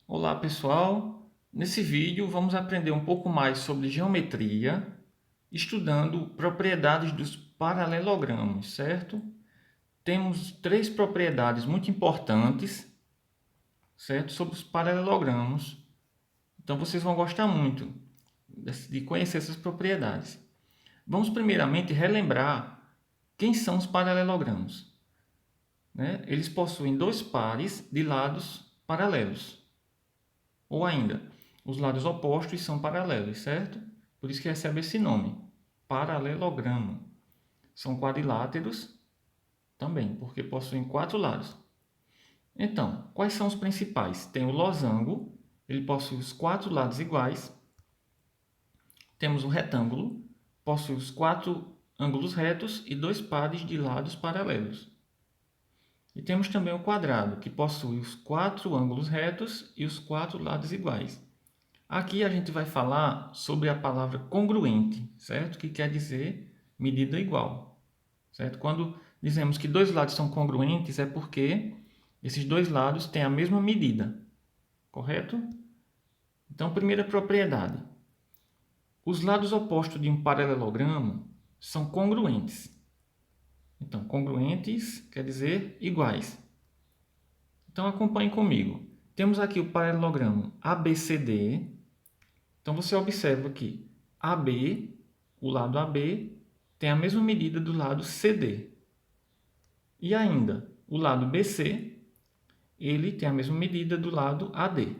Olá pessoal, nesse vídeo vamos aprender um pouco mais sobre geometria, estudando propriedades dos paralelogramos, certo? Temos três propriedades muito importantes, certo? Sobre os paralelogramos, então vocês vão gostar muito de conhecer essas propriedades. Vamos primeiramente relembrar quem são os paralelogramos, né? Eles possuem dois pares de lados paralelos. Ou ainda, os lados opostos são paralelos, certo? Por isso que recebe esse nome, paralelogramo. São quadriláteros também, porque possuem quatro lados. Então, quais são os principais? Tem o losango, ele possui os quatro lados iguais. Temos o retângulo, possui os quatro ângulos retos e dois pares de lados paralelos. E temos também o quadrado, que possui os quatro ângulos retos e os quatro lados iguais. Aqui a gente vai falar sobre a palavra congruente, certo? Que quer dizer medida igual, certo? Quando dizemos que dois lados são congruentes é porque esses dois lados têm a mesma medida, correto? Então, primeira propriedade. Os lados opostos de um paralelogramo são congruentes. Então, congruentes quer dizer iguais. Então, acompanhe comigo. Temos aqui o paralelogramo ABCD. Então, você observa que AB, o lado AB, tem a mesma medida do lado CD. E ainda, o lado BC, ele tem a mesma medida do lado AD.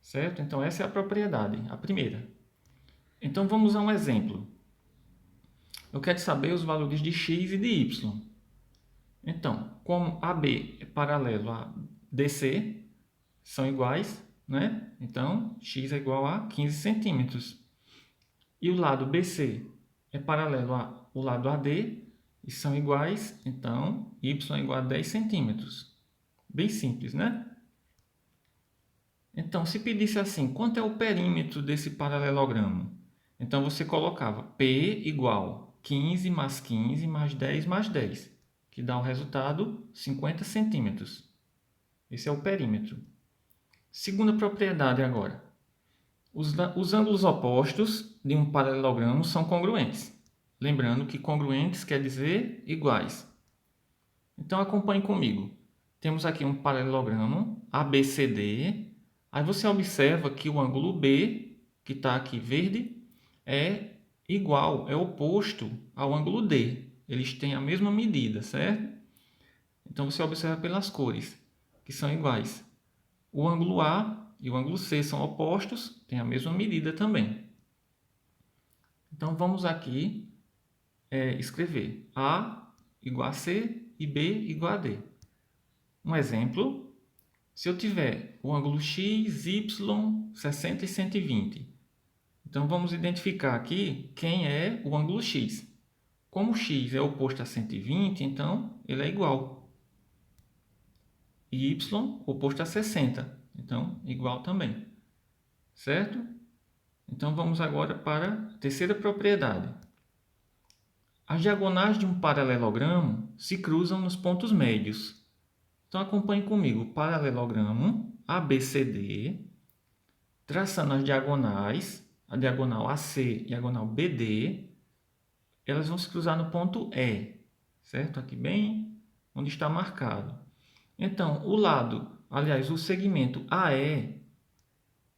Certo? Então, essa é a propriedade, a primeira. Então, vamos a um exemplo. Eu quero saber os valores de x e de y. Então, como AB é paralelo a DC, são iguais, né? Então, x é igual a 15 centímetros. E o lado BC é paralelo ao lado AD e são iguais, então y é igual a 10 centímetros. Bem simples, né? Então, se pedisse assim, quanto é o perímetro desse paralelogramo? Então, você colocava P igual 15 mais 15 mais 10 mais 10, que dá o resultado 50 centímetros. Esse é o perímetro. Segunda propriedade agora. Os ângulos opostos de um paralelogramo são congruentes. Lembrando que congruentes quer dizer iguais. Então acompanhe comigo. Temos aqui um paralelogramo ABCD. Aí você observa que o ângulo B, que está aqui verde, é igual, é oposto ao ângulo D. Eles têm a mesma medida, certo? Então você observa pelas cores, que são iguais. O ângulo A e o ângulo C são opostos, têm a mesma medida também. Então vamos aqui escrever A igual a C e B igual a D. Um exemplo, se eu tiver o ângulo x, y, 60 e 120. Então vamos identificar aqui quem é o ângulo x. Como x é oposto a 120, então ele é igual. E y oposto a 60, então igual também. Certo? Então vamos agora para a terceira propriedade. As diagonais de um paralelogramo se cruzam nos pontos médios. Então acompanhe comigo o paralelogramo ABCD, traçando as diagonais, a diagonal AC e a diagonal BD, elas vão se cruzar no ponto E, certo? Aqui bem onde está marcado. Então, o segmento AE,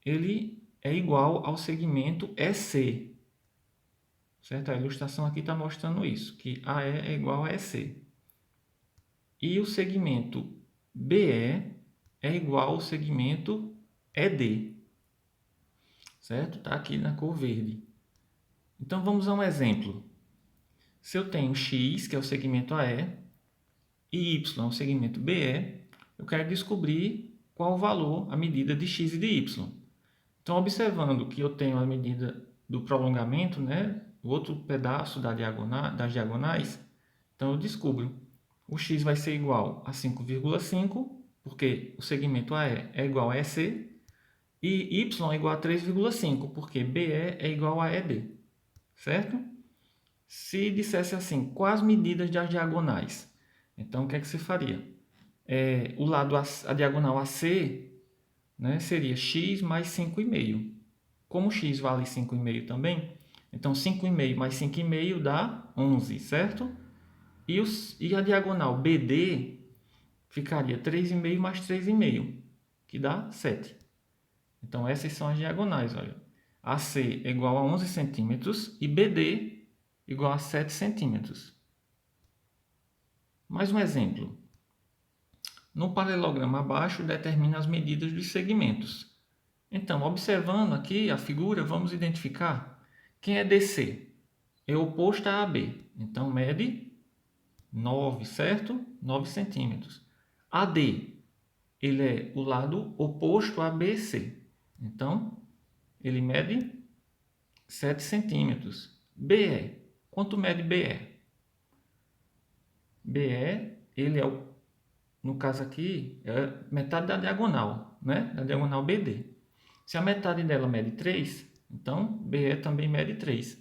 ele é igual ao segmento EC, certo? A ilustração aqui está mostrando isso, que AE é igual a EC. E o segmento BE é igual ao segmento ED, certo? Está aqui na cor verde. Então, vamos a um exemplo. Se eu tenho x, que é o segmento AE, e y, o segmento BE, eu quero descobrir qual o valor, a medida de x e de y. Então, observando que eu tenho a medida do prolongamento, né, o outro pedaço das diagonais, então eu descubro. O x vai ser igual a 5,5, porque o segmento AE é igual a EC, e y é igual a 3,5, porque BE é igual a ED, certo? Se dissesse assim, quais medidas das diagonais? Então, o que é que você faria? A diagonal AC, né, seria x mais 5,5. Como x vale 5,5 também, então 5,5 mais 5,5 dá 11, certo? E a diagonal BD ficaria 3,5 mais 3,5, que dá 7. Então essas são as diagonais, olha. AC é igual a 11 centímetros e BD igual a 7 centímetros. Mais um exemplo. No paralelogramo abaixo, determina as medidas dos segmentos. Então, observando aqui a figura, vamos identificar quem é DC. É oposto a AB. Então, mede 9, certo? 9 centímetros. AD, ele é o lado oposto a BC. Então, ele mede 7 centímetros. BE, quanto mede BE? BE, ele é no caso aqui, é metade da diagonal, né? Da diagonal BD. Se a metade dela mede 3, então BE também mede 3.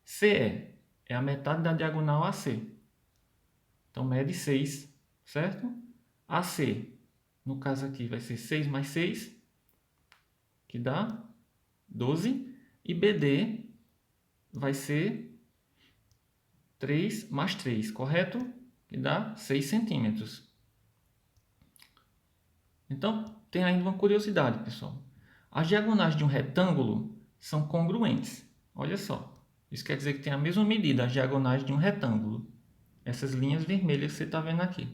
CE é a metade da diagonal AC. Então mede 6, certo? AC, no caso aqui, vai ser 6 mais 6, que dá 12. E BD vai ser 3 mais 3, correto? Que dá 6 centímetros. Então, tem ainda uma curiosidade, pessoal. As diagonais de um retângulo são congruentes. Olha só. Isso quer dizer que tem a mesma medida as diagonais de um retângulo. Essas linhas vermelhas que você está vendo aqui.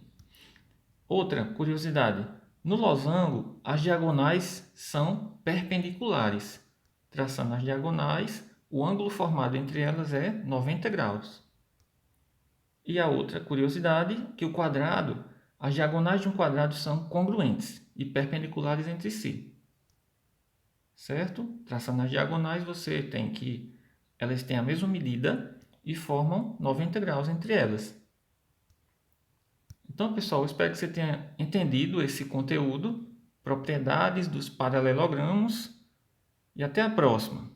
Outra curiosidade. No losango, as diagonais são perpendiculares. Traçando as diagonais, o ângulo formado entre elas é 90 graus. E a outra curiosidade, que o quadrado, as diagonais de um quadrado são congruentes e perpendiculares entre si. Certo? Traçando as diagonais, você tem que elas têm a mesma medida e formam 90 graus entre elas. Então, pessoal, espero que você tenha entendido esse conteúdo, propriedades dos paralelogramos, e até a próxima.